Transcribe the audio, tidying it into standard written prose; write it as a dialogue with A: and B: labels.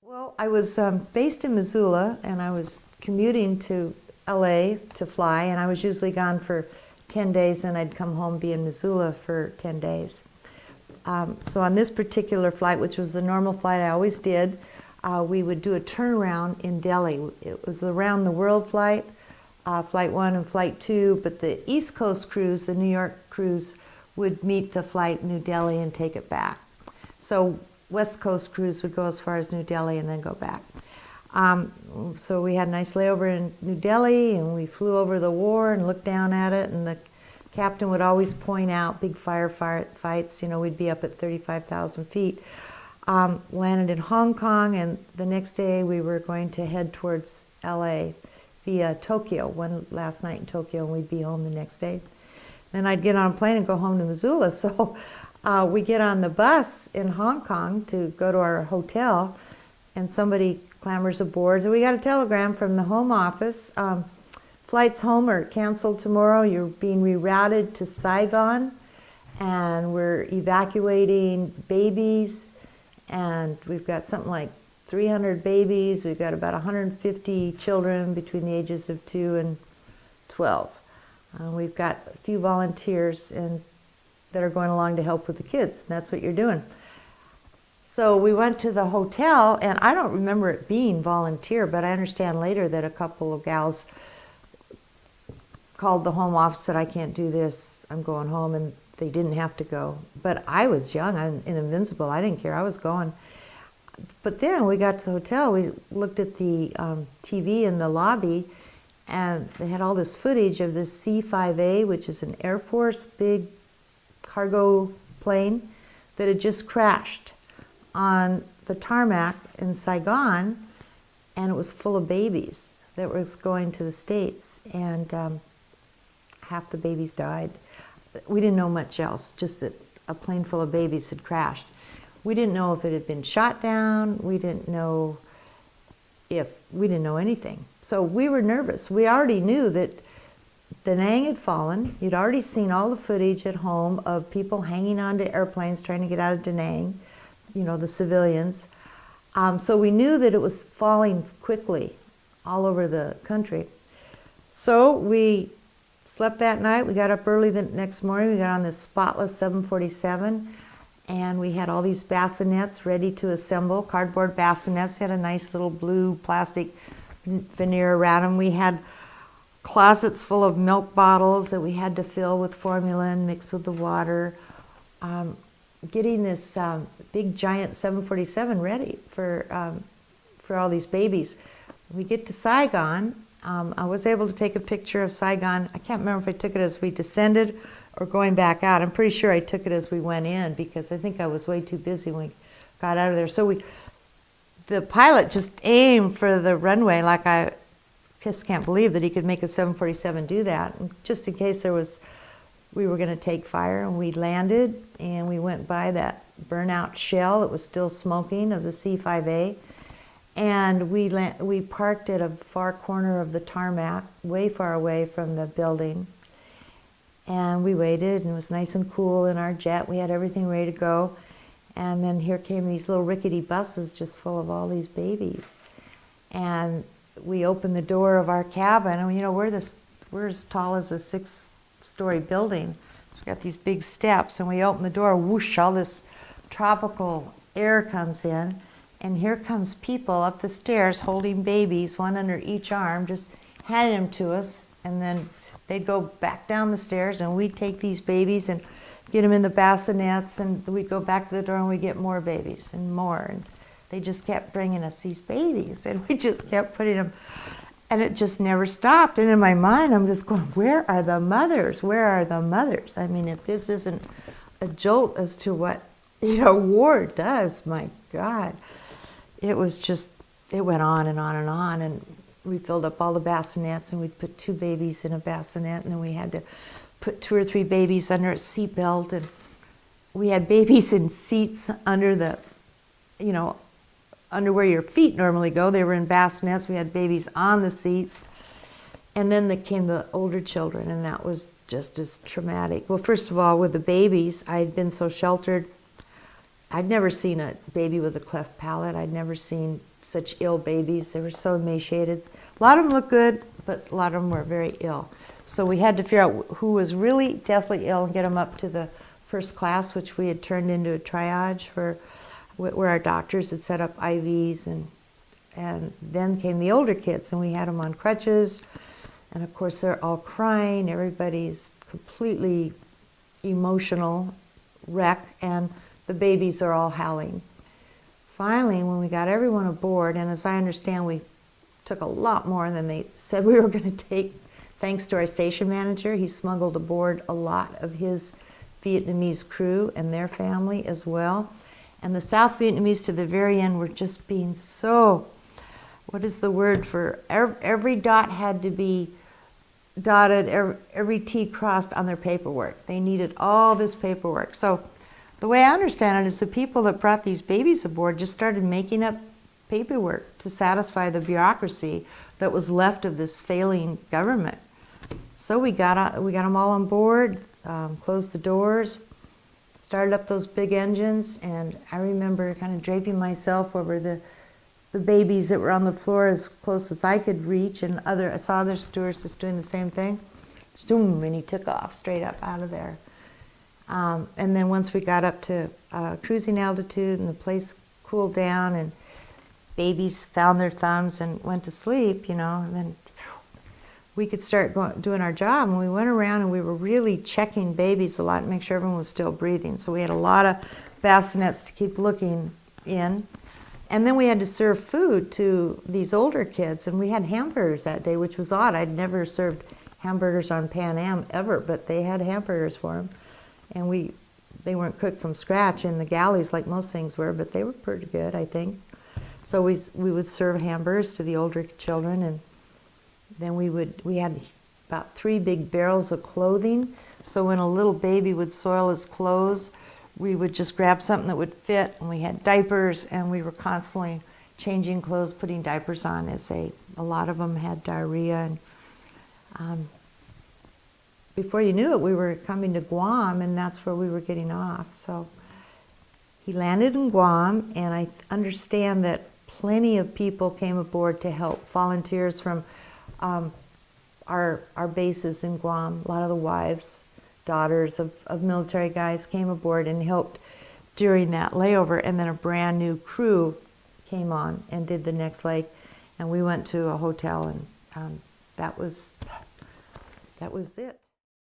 A: Well, I was based in Missoula, and I was commuting to LA to fly, and I was usually gone for 10 days, and I'd come home, be in Missoula for 10 days. So on this particular flight, which was a normal flight I always did, we would do a turnaround in Delhi. It was around the world flight, flight 1 and flight 2, but the East Coast cruise, the New York cruise, would meet the flight New Delhi and take it back. So West Coast cruise would go as far as New Delhi and then go back. So we had a nice layover in New Delhi, and we flew over the war and looked down at it, and the captain would always point out big firefights. You know, we'd be up at 35,000 feet. Landed in Hong Kong, and the next day we were going to head towards LA via Tokyo, one last night in Tokyo, and we'd be home the next day. Then I'd get on a plane and go home to Missoula. So we get on the bus in Hong Kong to go to our hotel, and somebody clambers aboard. So we got a telegram from the home office. Flights home are canceled tomorrow. You're being rerouted to Saigon, and we're evacuating babies, and we've got something like 300 babies. We've got about 150 children between the ages of 2 and 12. We've got a few volunteers that are going along to help with the kids. That's what you're doing. So we went to the hotel, and I don't remember it being volunteer, but I understand later that a couple of gals called the home office, said, I can't do this, I'm going home, and they didn't have to go. But I was young and invincible. I didn't care. I was going. But then we got to the hotel. We looked at the TV in the lobby, and they had all this footage of this C-5A, which is an Air Force big cargo plane that had just crashed on the tarmac in Saigon, and it was full of babies that was going to the States, and half the babies died. We didn't know much else, just that a plane full of babies had crashed. We didn't know if it had been shot down. We didn't know anything. So we were nervous. We already knew that Da Nang had fallen. You'd already seen all the footage at home of people hanging onto airplanes trying to get out of Da Nang, you know, the civilians. So we knew that it was falling quickly all over the country. So we slept that night. We got up early the next morning. We got on this spotless 747, and we had all these bassinets ready to assemble, cardboard bassinets. Had a nice little blue plastic veneer around them. We had closets full of milk bottles that we had to fill with formula and mix with the water. Getting this big giant 747 ready for all these babies. We get to Saigon. I was able to take a picture of Saigon. I can't remember if I took it as we descended or going back out. I'm pretty sure I took it as we went in, because I think I was way too busy when we got out of there. So the pilot just aimed for the runway, like I just can't believe that he could make a 747 do that. And just in case we were going to take fire, and we landed, and we went by that burnout shell that was still smoking of the C-5A. And we parked at a far corner of the tarmac, way far away from the building. And we waited, and it was nice and cool in our jet. We had everything ready to go. And then here came these little rickety buses just full of all these babies. And we opened the door of our cabin, and you know, we're as tall as a 6-story building. So we got these big steps, and we open the door, whoosh, all this tropical air comes in. And here comes people up the stairs holding babies, one under each arm, just handing them to us. And then they'd go back down the stairs, and we'd take these babies and get them in the bassinets, and we'd go back to the door, and we'd get more babies and more. And they just kept bringing us these babies, and we just kept putting them, and it just never stopped. And in my mind, I'm just going, where are the mothers? Where are the mothers? I mean, if this isn't a jolt as to what, you know, war does, my God. It was just, it went on and on and on, and we filled up all the bassinets, and we'd put 2 babies in a bassinet, and then we had to put 2 or 3 babies under a seatbelt, and we had babies in seats under the, you know, under where your feet normally go. They were in bassinets. We had babies on the seats. And then came the older children, and that was just as traumatic. Well, first of all, with the babies, I had been so sheltered I'd never seen a baby with a cleft palate. I'd never seen such ill babies. They were so emaciated. A lot of them looked good, but a lot of them were very ill. So we had to figure out who was really deathly ill and get them up to the first class, which we had turned into a triage for where our doctors had set up IVs, and then came the older kids, and we had them on crutches, and of course they're all crying. Everybody's completely emotional wreck, and the babies are all howling. Finally, when we got everyone aboard, and as I understand, we took a lot more than they said we were going to take, thanks to our station manager. He smuggled aboard a lot of his Vietnamese crew and their family as well. And the South Vietnamese to the very end were just being so, what is the word for, every dot had to be dotted, every T crossed on their paperwork. They needed all this paperwork. So the way I understand it is the people that brought these babies aboard just started making up paperwork to satisfy the bureaucracy that was left of this failing government. So we got them all on board, closed the doors, started up those big engines, and I remember kind of draping myself over the babies that were on the floor as close as I could reach, and I saw other stewards just doing the same thing. Zoom, and he took off straight up out of there. And then once we got up to cruising altitude and the place cooled down and babies found their thumbs and went to sleep, and then we could start doing our job. And we went around and we were really checking babies a lot to make sure everyone was still breathing. So we had a lot of bassinets to keep looking in. And then we had to serve food to these older kids, and we had hamburgers that day, which was odd. I'd never served hamburgers on Pan Am ever, but they had hamburgers for them. And they weren't cooked from scratch in the galleys like most things were, but they were pretty good, I think. So we would serve hamburgers to the older children, and then we had about 3 big barrels of clothing. So when a little baby would soil his clothes, we would just grab something that would fit, and we had diapers, and we were constantly changing clothes, putting diapers on as a lot of them had diarrhea. And before you knew it, we were coming to Guam, and that's where we were getting off. So he landed in Guam, and I understand that plenty of people came aboard to help, volunteers from our bases in Guam. A lot of the wives, daughters of military guys came aboard and helped during that layover, and then a brand new crew came on and did the next leg, and we went to a hotel, and that was it.